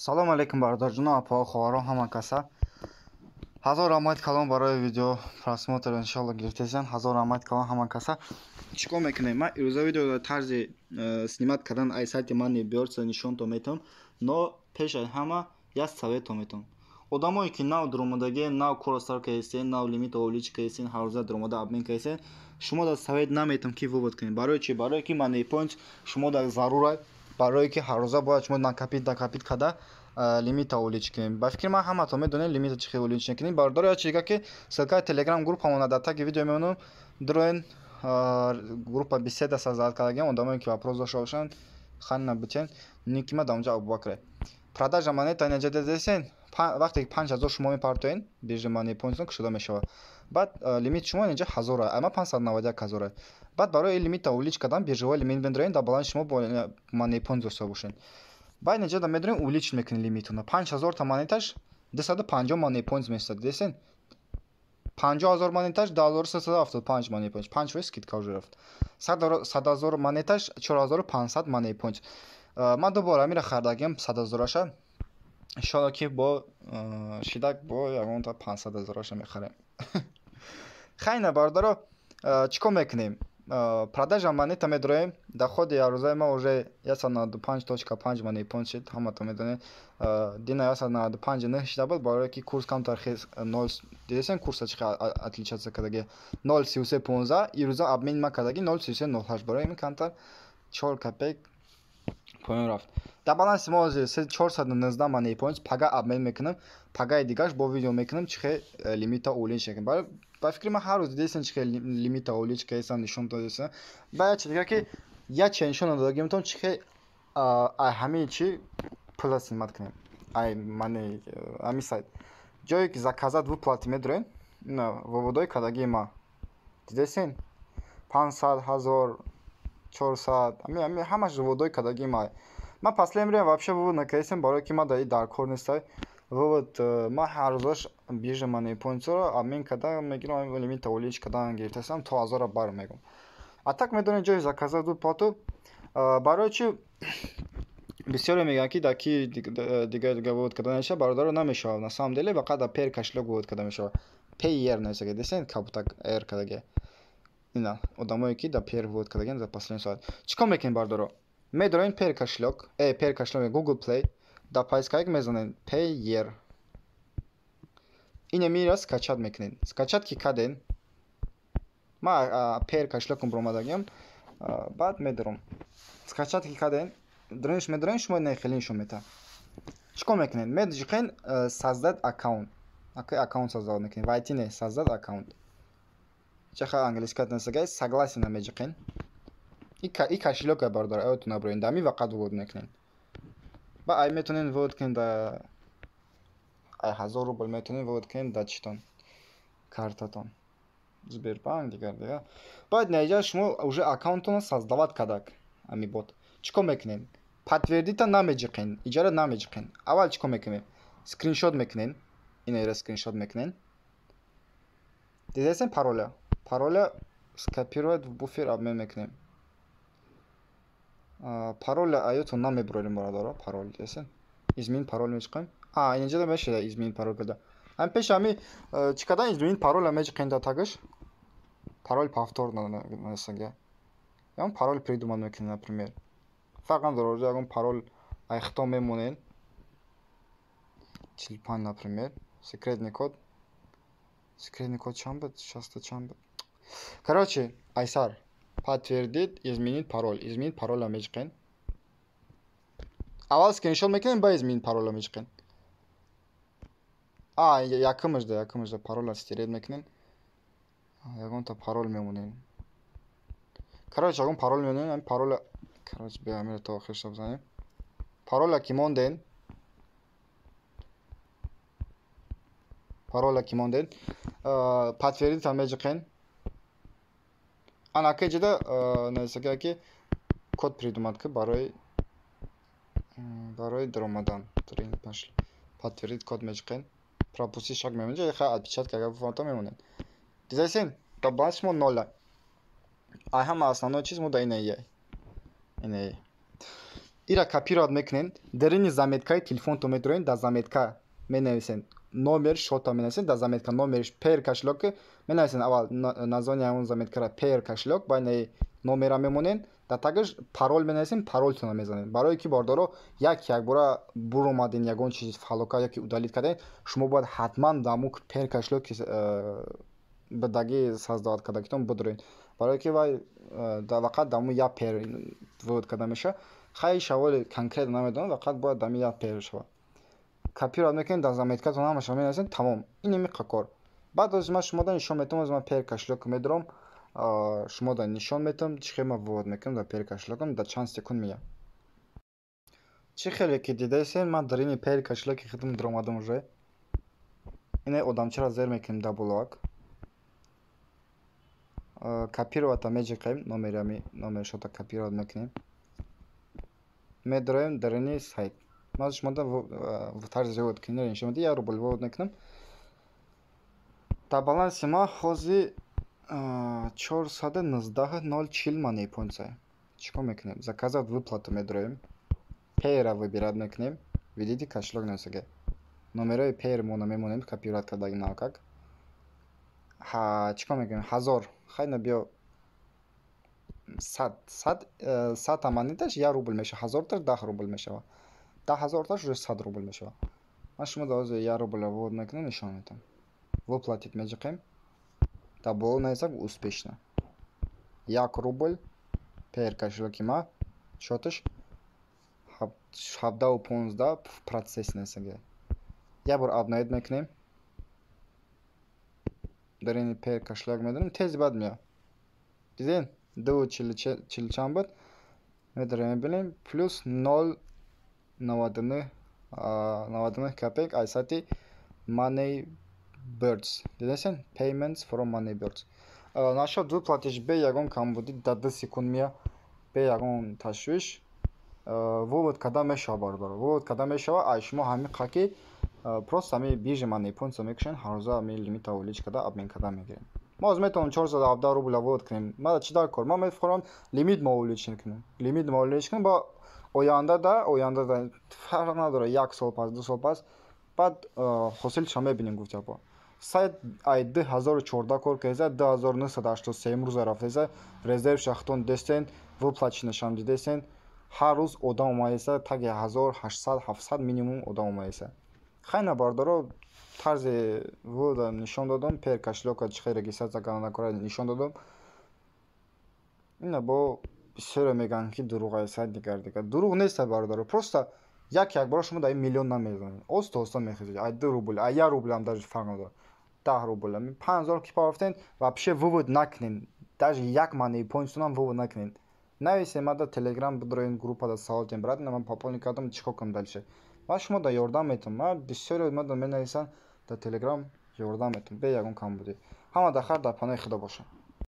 Салом алейкум бародарҷуно, апо ховаро ҳама каса. Ҳазор раҳмат калом барои видео просмотр иншоалло гирифтесен. Ҳазор раҳмат калом ҳама каса. Чикор мекунем? Ман ирӯза видеоро тарзи снимат кардан ай сайти мани биёрса нишонто метавонам. Но пеш аз ҳама як советто метавонам. Одамое ки нав дуромадаги, нав кора сар кардесен, нав лимит овлич кардесен, ҳар рӯза дуромада обмен кардесен, шумо дар совет наметавонам ки вывод кунед. Барои чӣ? Барое ки money point шумо дар зарура, барое ки ҳар рӯза бояд шумо накапит када лимита овлич кунед. Ба фикри ман ҳаматон медонед лимита чӣ хел овлич мекунед. Бардор я чига ки ссилкаи телеграм группамона дар таги видео мемонам. Дроен группа беседа созад кардагем. Одамое ки вопрос дошта бошанд, ханна бутен, никима дар онҷа Абубакре. Продажа монета инҷа дезесен. Вақте 5000 шумо мепартоен, биржа money point кушода мешавад. Баъд лимит шумо инҷа 1000 аст, ама 591000 аст. Баъд барои лимита овлич кардан биржавой лимит бендроен, дар баланс шумо бо money point дошта бошед. Баъд инҷа да медонем увеличить мекунем лимитуна. 5000 та монеташ 250 money points месад. Десен 50000 монеташ 10375 money points. 5 скидка уже рафт. 100000 монеташ 4500 money points. Ман дубора мира хардагем 100000аша. Иншоалло ки бо шидак бо ягон та 500000аша мехарем. Хайна бардаро чико мекунем? Продажа монета медроем. Доходи ярӯзаи ма уже 195.5 money point шид. Ҳаматон медонед. Дина 195 шида буд, барое ки курс камтар хез 0 дидесен курса чӣ отличиятсия кардаги 0.3315 ирӯза обмен ма кардаги 0.3308 барои ин камтар 4 копейк поён рафт. Дар баланси мо 419 money points пага обмен мекунам. Пагаи дигаш бо видео мекунам чӣ хел лимита овлич мекунам. Ба фикри ман ҳар рӯз дидесен чӣ хел лимита овлич кардесен нишон додесен. Ба як чиз дига ки як чи нишон додагӣ метавонам чӣ хел ай ҳамин чи пула снимат кунем. Ай мани ҳамин сайт ҷое ки заказат выплати медроен. Ина выводои кардаги ма дидесен 500 1000 400 ҳамаш выводои кардаги ма. Ман последнее время вообще вывод накардесем, барое ки ман дар кор нестай. Вывод ман ҳар рӯзаш биржа money point-ро обмен карда мегирам, лимита овлич кардан гирифтасам то 1000 бар мегум. А так медонед ҷои заказат выплату барои чи бисёре мегӯянд ки дар ки дига вывод карда мешавад, бародаро намешавад. На самом деле фақат дар пер кошелек вывод карда мешавад. Payer несага десен кабутак эр кардаги. Ина одамое ки дар пер вывод кардаген за последний соат. Чико мекунем бародаро? Медроен пер кошелек, пер кошелек Google Play, дар поискаик мезанед Payer. Ина мира скачат мекунед. Скачат ки каден. Ма пер кошелеком бромадагем. Баъд медорам. Скачат ки каден. Дрониш медроен шумо нехелин нишон мета. Чико мекунед? Медиқен создать аккаунт. Акай аккаунт создават мекунед. Войти не создать аккаунт. Чаха английскат несагай согласие намеҷиқен. И кошелек бардар аётун наброен дами вақат вывод мекунед. Ба ай метонен вывод кунед да ай 1000 рубл метонен вывод кунед да читон картатон Сбербанк дигар. Баъд наҷа шумо уже аккаунтон создават кадак ами бот. Чико мекунед? Подтвердита намеҷиқен, иҷара намеҷиқен. Аввал чико мекунед? Скриншот мекунед. Инера скриншот мекунед. Дидесен пароля. Пароля скопировать в буфер обмен мекунем. Пароля аётон намебурем бародаро. Пароль дидесен. Изменить пароль мечиқем. Инҷа да мешуда изменить пароль карда. Ам пеш ами чӣ кардан изменить пароль мечиқем да тагиш. Пароль повторно насага. Ям пароль придуман мекунем, например. Фақат дар орҷа ягон пароль айхто мемонен. 45, например. Секретный код. Секретный код чанд буд? 60 чанд буд? Короче, айсар. Подтвердить, изменить пароль. Изменить пароль мечиқен. Аввал скриншот мекунем, ба изменить пароль мечиқен. Якымыжда пароль стерет мекунем. Ягон та пароль мемонен. Короче, ягон пароль мемонен, ам пароль. Короче, беамира то охир шаб занем. Пароль ки монден. Пароля ки мондед подтвердить меҷиқен. Анаке ҷида несага ки код придумад ки барои даромадан подтвердить код меҷиқен. Пропустить шаг мемонед. Ха отпечатка ага фото мемонед. Дидесен дар баланс мо 0. Ай ҳама основной чиз мо да ина. Ира копировать мекунем. Дарини заметкаи телефонтон метроин, дар заметка менависен номер шота менависен, дар заметка номериш пер кашлок менависен. Аввал назвони ҳамон заметкаро пер кашлок, байнаи номера мемонен. Дар тагаш парол менависен, паролтона мезанед. Барое ки бордоро як бора буромадин ягон чизи фалока яки удалит карден, шумо бояд ҳатман даму пер кашлок бадаги саздават кардагитон бидурен. Барое ки вай вақат даму я пер вурд карда меша. خیلی شوالی کنکرت نمیدونم فقط باید دمی یاد پیدا شود کپیرات میکنید در زمیتکتون همه شما می‌نویسید تمام این میخواد کار بعد از شما دارین نشون میدم از من پیر کشلک میدارم شما دارین نشون میدم چه خیلی وارد میکنم در پیر کشلکم در چند سکند میاد چه خیلی که دیدین من در این پیر کشلک خودم دارم آدم вже اینه آدمچه را زیر میکنیم در بلاک کپیرات می‌کنیم نمرش رو کپیرات میکنیم медроем дарини сайт. Ман шумода в тарзи вод кинер ин шумода 1 рубл вод мекунам. Та баланси ма ҳози 419,040 мани понца. Чико мекунем? Заказать выплату медроем. Пейра выбирать мекунем. Видите, кашлок насаге. Номерои пейр мона мемонем копировать кардаги навкак. Чико мекунем? 1000. Хайна биё 100 аманиташ 1 рубл меша 1000таш 10 рубл мешава 10000таш уже 100 рубл мешава ман шумо ҳозир 1 рубл ввод мекунем нишон медам выплатить меҷиқем та боло нависам успешно 1 рубл пер кашлоки ма шоташ 17-15 в процесс насаге я бор обновить мекунем дар ин пер кашлок медонем тез бад меяд диден 2 чанд буд медарем бинем плюс 0,99 копеек аз сати money birds дидесен payments from money birds нашод выплатиш бе ягон кам буди дар 2 секунд мия бе ягон ташвиш вывод карда мешава бардор вывод карда мешава ай шумо ҳамин қаки просто ҳами биржи money points мекушен ҳар рӯза ҳами лимит увелич карда обмен карда мегирем ما از میتونم 417 روبل آورد کنیم ما چی دار کار ما میفرام لیمیت ما اولیچین کنیم لیمیت ما اولیچ کنیم با آینده فرق نداره 1 سال پس 2 سال پس بعد حاصل شما ببینیم گفت با سایت ای 2014 کار کرده 2983 امروز رفته رزرو شختون دستن وپلاچ نشان دیدن هر روز آدم اومایسه تگ 1800 700 مینیمم آدم اومایسه خیلی باردارو طرز ورود نشان دادم پیر کشلوک چه رجیستر کردن کار نشان دادم اینا با بسیار میگن که دروغ است دیگر دروغ نیست باردار просто یک بار شما دای میلیون نمیزنید اوست میخوید ای 2 روبل ای 1 روبل هم در فرق نداره 10 روبل 5000 کی پافتین و پیش ورود نکنین даже یک مانی پوینت هم ورود نکنین نویسه ما در تلگرام بدرین گروه دا سوال تیم برات من پاپولنی کردم چیکار کنم دالشه و شما دا یاردم میتون ما بسیار ما دا منویسن در تلگرام یاردم میتون به یگون کم بودی همه داخل در پناه خدا باشه